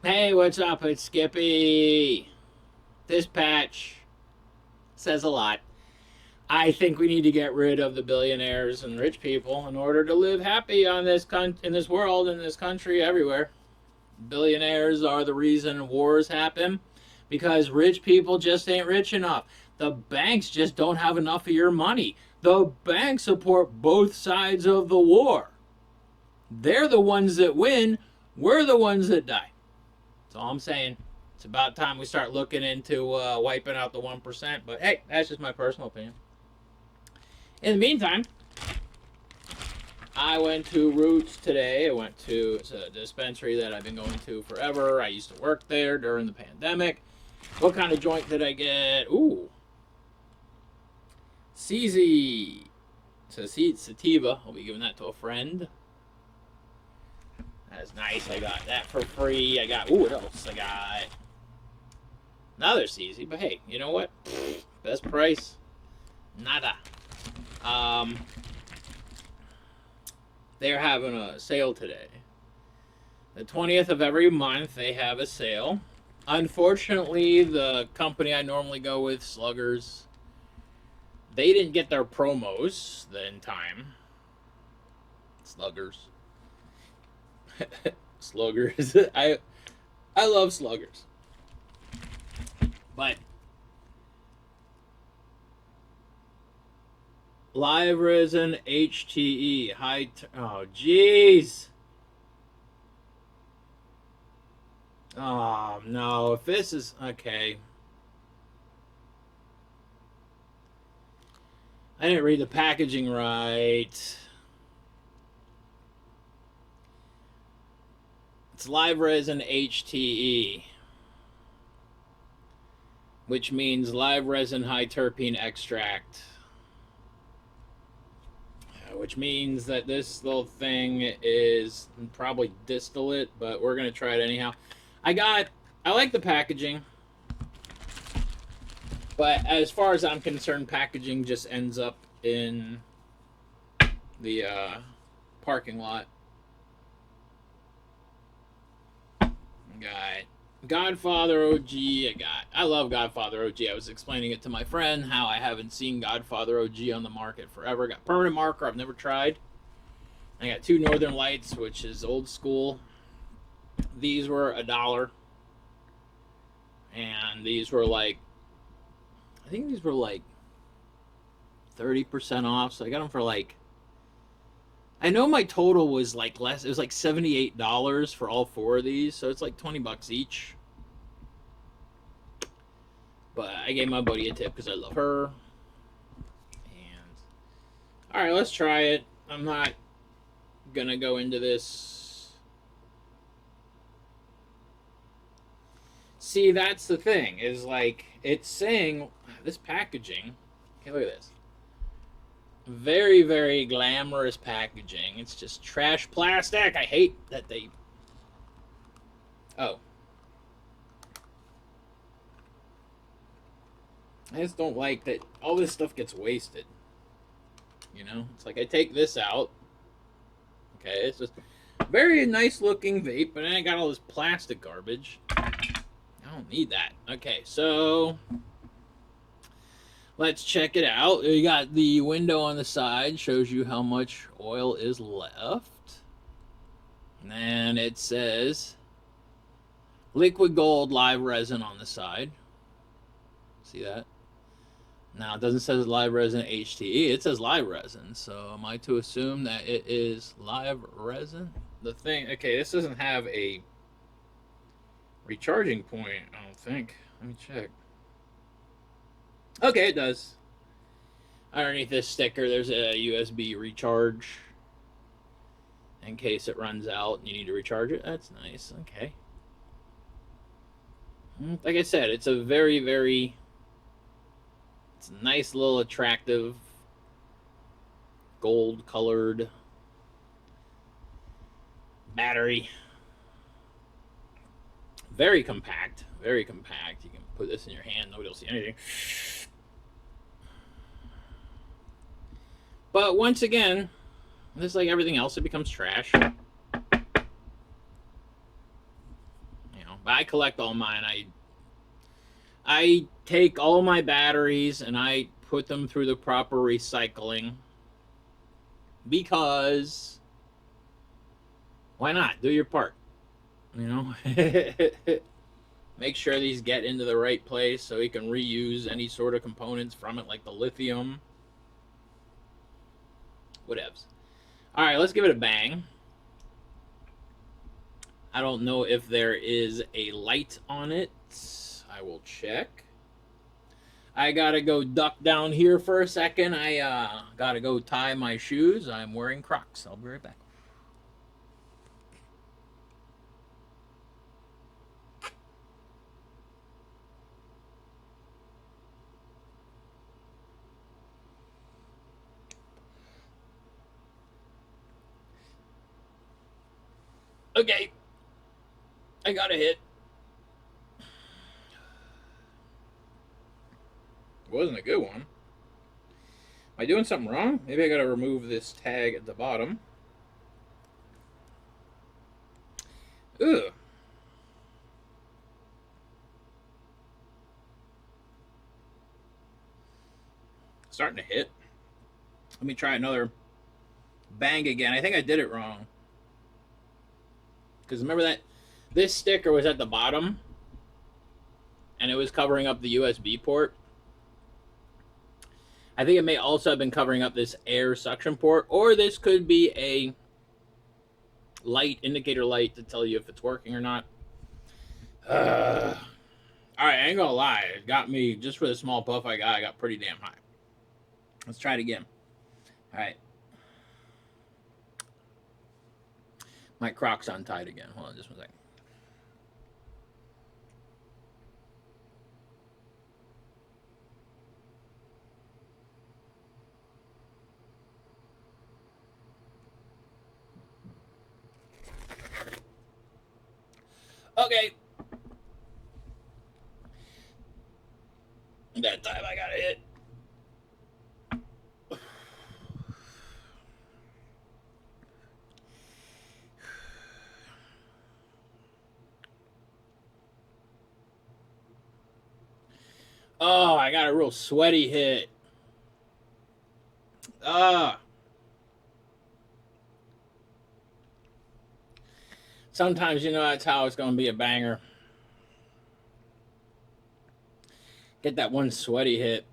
Hey, what's up? It's Skippy. This patch says a lot. I think we need to get rid of the billionaires and rich people in order to live happy on in this world, in this country, everywhere. Billionaires are the reason wars happen because rich people just ain't rich enough. The banks just don't have enough of your money. The banks support both sides of the war. They're the ones that win. We're the ones that die. That's all I'm saying. It's about time we start looking into wiping out the 1%. But hey, that's just my personal opinion. In the meantime, I went to Roots today. I went to a dispensary that I've been going to forever. I used to work there during the pandemic. What kind of joint did I get? Ooh. CZ. Sativa. I'll be giving that to a friend. That's nice. I got that for free. I got, ooh, what else? I got another CZ. But hey, you know what? Best price. Nada. They're having a sale today. The 20th of every month, they have a sale. Unfortunately, the company I normally go with, Sluggers, they didn't get their promos in time. Sluggers. Sluggers. I love Sluggers. But Live Resin HTE oh jeez. Oh no, if this is okay. I didn't read the packaging right. It's Live Resin HTE, which means live resin high terpene extract, which means that this little thing is probably distillate, but we're gonna try it anyhow. I like the packaging, but as far as I'm concerned, packaging just ends up in the parking lot. Got Godfather OG. I love Godfather OG. I was explaining it to my friend how I haven't seen Godfather OG on the market forever. Got Permanent Marker. I've never tried. I got two Northern Lights, which is old school. These were $1, and these were like, I think these were like 30% off. So I got them for like, I know my total was like less. It was like $78 for all four of these, so it's like $20 each. But I gave my buddy a tip because I love her. And all right, let's try it. I'm not gonna go into this. See, that's the thing. Is like it's saying this packaging. Okay, look at this. Very, very glamorous packaging. It's just trash plastic. I hate that they... Oh. I just don't like that all this stuff gets wasted. You know? It's like I take this out. Okay, it's just very nice looking vape, but then I got all this plastic garbage. I don't need that. Okay, so... let's check it out. You got the window on the side, shows you how much oil is left. And it says liquid gold live resin on the side. See that? Now it doesn't say live resin HTE, it says live resin. So am I to assume that it is live resin? The thing, okay, this doesn't have a recharging point, I don't think. Let me check. Okay, it does. Underneath this sticker, there's a USB recharge in case it runs out and you need to recharge it. That's nice. Okay. Like I said, it's a very, very... it's a nice little attractive gold-colored battery. Very compact. Very compact. You can put this in your hand. Nobody will see anything. But once again, just like everything else, it becomes trash. You know, I collect all mine. I take all my batteries and I put them through the proper recycling because why not? Do your part, you know. Make sure these get into the right place so we can reuse any sort of components from it, like the lithium. Whatevs. All right, let's give it a bang. I don't know if there is a light on it. I will check. I gotta go duck down here for a second. I gotta go tie my shoes. I'm wearing Crocs. I'll be right back. Okay. I got a hit. It wasn't a good one. Am I doing something wrong? Maybe I gotta remove this tag at the bottom. Ugh. Starting to hit. Let me try another bang again. I think I did it wrong. Because remember that this sticker was at the bottom and it was covering up the USB port. I think it may also have been covering up this air suction port, or this could be a light, indicator light to tell you if it's working or not. All right, I ain't gonna lie. It got me, just for the small puff I got pretty damn high. Let's try it again. All right. My Crocs untied again. Hold on just one second. Okay. That time I got a hit. Oh, I got a real sweaty hit. Sometimes you know that's how it's going to be a banger. Get that one sweaty hit.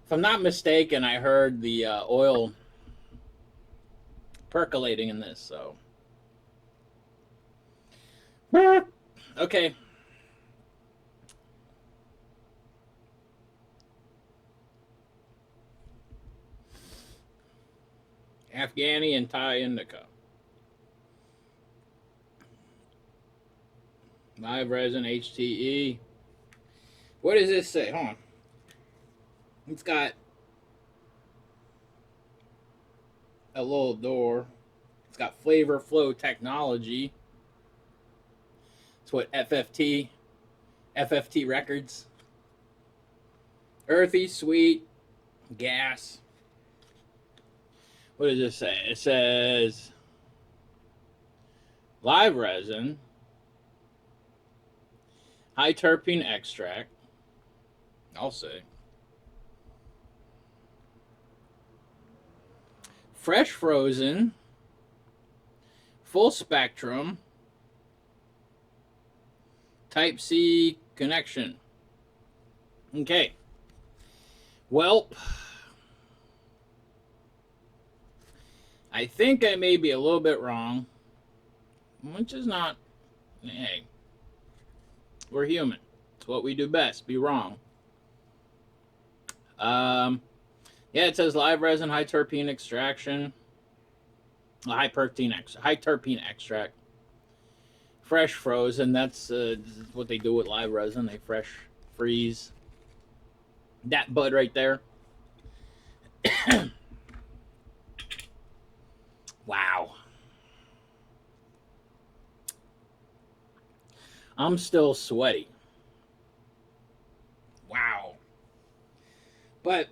If I'm not mistaken, I heard the oil percolating in this, so. Okay. Afghani and Thai indica. Live resin HTE. What does this say? Hold on. It's got a little door. It's got flavor flow technology. It's what FFT records. Earthy, sweet, gas. What does this say? It says live resin, high terpene extract. I'll say. Fresh frozen, full spectrum, Type-C connection. Okay. Well, I think I may be a little bit wrong, which is not, hey, we're human. It's what we do best, be wrong. Yeah, it says live resin, high terpene extraction, high terpene extract, fresh frozen. That's what they do with live resin. They fresh freeze that bud right there. Wow. I'm still sweaty. Wow. But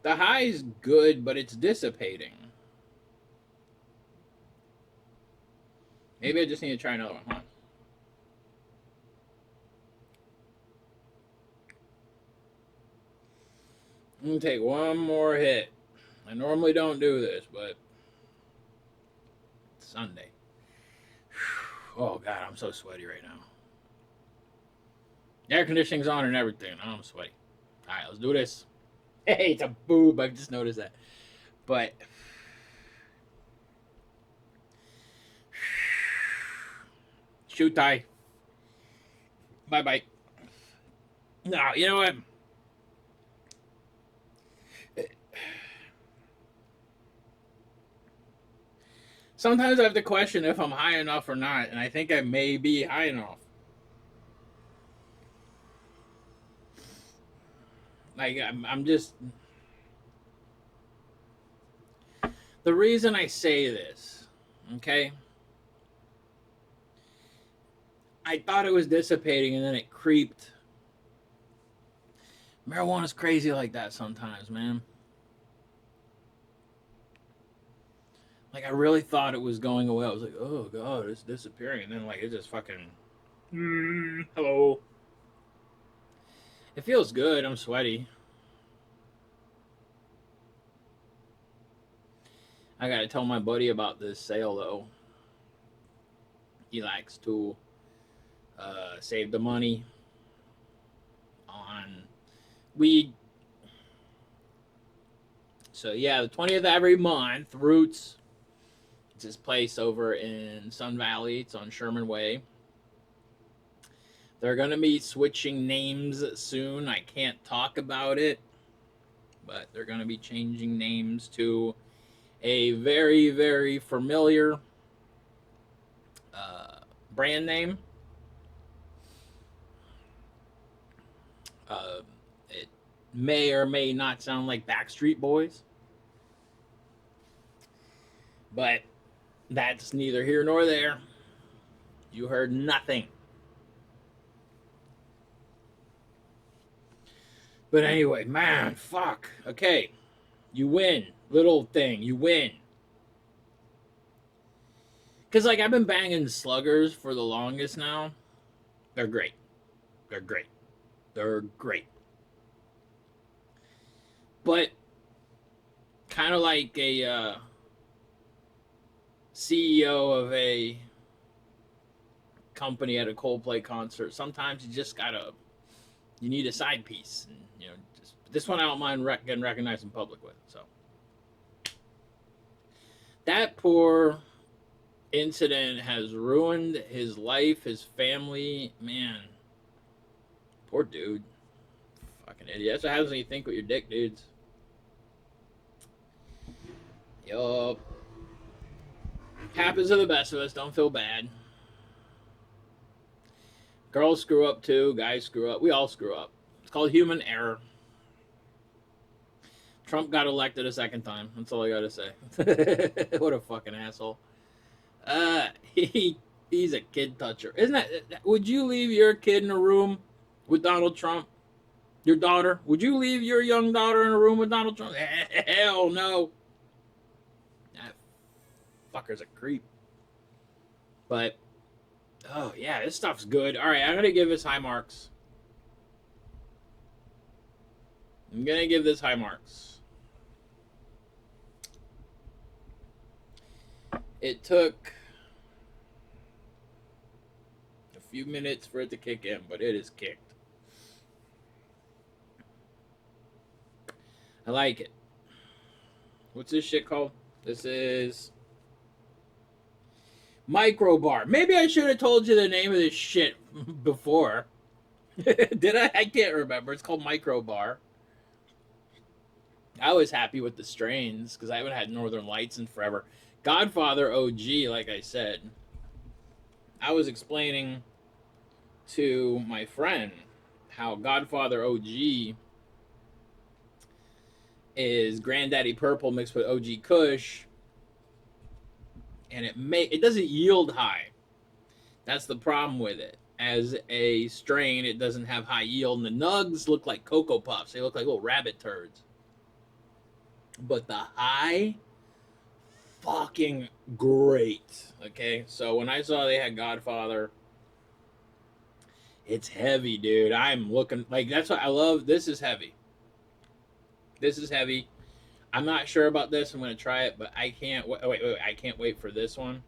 The high's good, but it's dissipating. Maybe I just need to try another one, huh? I'm gonna take one more hit. I normally don't do this, but it's Sunday. Oh god, I'm so sweaty right now. The air conditioning's on and everything. I'm sweaty. All right, let's do this. Hey, it's a boob. I've just noticed that. But shoot tie. Bye bye. No, you know what? Sometimes I have to question if I'm high enough or not, and I think I may be high enough. Like, I'm just. The reason I say this, okay? I thought it was dissipating and then it creeped. Marijuana's crazy like that sometimes, man. Like, I really thought it was going away. I was like, oh god, it's disappearing. And then, like, it just fucking. Hello. It feels good. I'm sweaty. I gotta tell my buddy about this sale, though. He likes to save the money on weed. So, yeah, the 20th of every month, Roots. It's this place over in Sun Valley. It's on Sherman Way. They're going to be switching names soon. I can't talk about it, but they're going to be changing names to a very, very familiar brand name. It may or may not sound like Backstreet Boys, but that's neither here nor there. You heard nothing. But anyway, man, fuck. Okay, you win. Little thing, you win. Because, like, I've been banging sluggers for the longest now. They're great. They're great. They're great. But, kind of like a CEO of a company at a Coldplay concert, sometimes you just gotta, you need a side piece. And, you know, just, this one I don't mind getting recognized in public with. So, that poor incident has ruined his life, his family. Man, poor dude. Fucking idiot. That's what happens when you think with your dick, dudes. Yup. Happens to the best of us. Don't feel bad. Girls screw up too. Guys screw up. We all screw up. It's called human error. Trump got elected a second time. That's all I gotta say. What a fucking asshole. He's a kid toucher. Isn't that? Would you leave your kid in a room with Donald Trump? Your daughter? Would you leave your young daughter in a room with Donald Trump? Hell no. That fucker's a creep. But, oh yeah, this stuff's good. All right, I'm gonna give this high marks. I'm gonna give this high marks. It took a few minutes for it to kick in, but it is kicked. I like it. What's this shit called? This is Microbar. Maybe I should have told you the name of this shit before. Did I? I can't remember. It's called Microbar. I was happy with the strains because I haven't had Northern Lights in forever. Godfather OG, like I said. I was explaining to my friend how Godfather OG is Granddaddy Purple mixed with OG Kush, and it doesn't yield high. That's the problem with it. As a strain, it doesn't have high yield, and the nugs look like Cocoa Puffs. They look like little rabbit turds. but the high, fucking great. Okay, so when I saw they had Godfather, it's heavy, dude. I'm looking like that's what I love. This is heavy. This is heavy. I'm not sure about this. I'm gonna try it, but I can't wait. I can't wait for this one.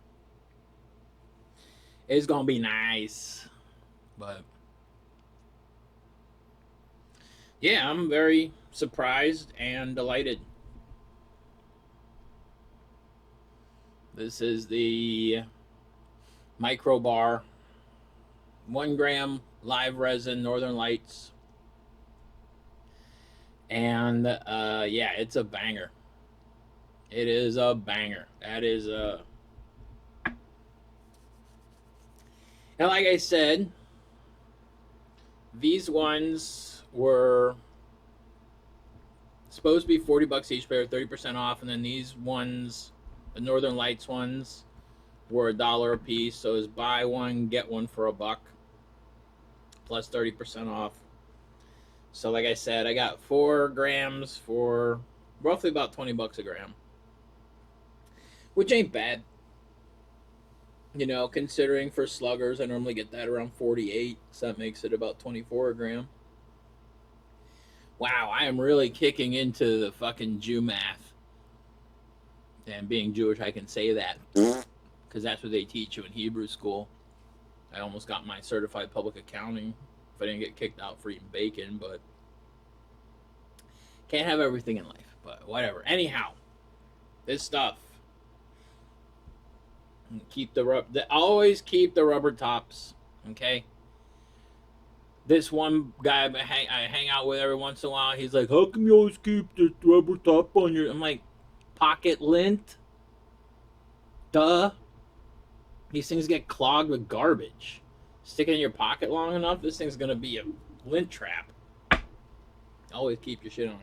It's gonna be nice, but yeah, I'm very surprised and delighted. This is the micro bar, 1 gram live resin, Northern Lights, and yeah, it's a banger. It is a banger. That is a. And like I said, these ones were supposed to be $40 each pair, 30% off, and then these ones, the Northern Lights ones, were $1 a piece. So it's buy one get one for $1 plus 30% off. So like I said, I got 4 grams for roughly about $20 a gram, which ain't bad. You know, considering for sluggers, I normally get that around 48, so that makes it about 24 a gram. Wow, I am really kicking into the fucking Jew math. And being Jewish, I can say that because that's what they teach you in Hebrew school. I almost got my certified public accounting if I didn't get kicked out for eating bacon, but can't have everything in life. But whatever. Anyhow, this stuff. Keep the always keep the rubber tops, okay? This one guy I hang out with every once in a while, he's like, "How come you always keep the rubber top on your?" I'm like, "Pocket lint, duh." These things get clogged with garbage. Stick it in your pocket long enough, this thing's gonna be a lint trap. Always keep your shit on.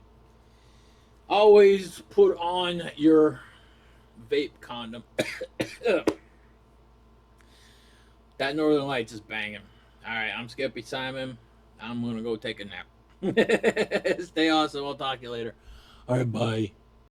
Always put on your vape condom. That Northern Lights is banging. All right, I'm Skippysimon. I'm gonna go take a nap. Stay awesome. I'll talk to you later. All right, bye.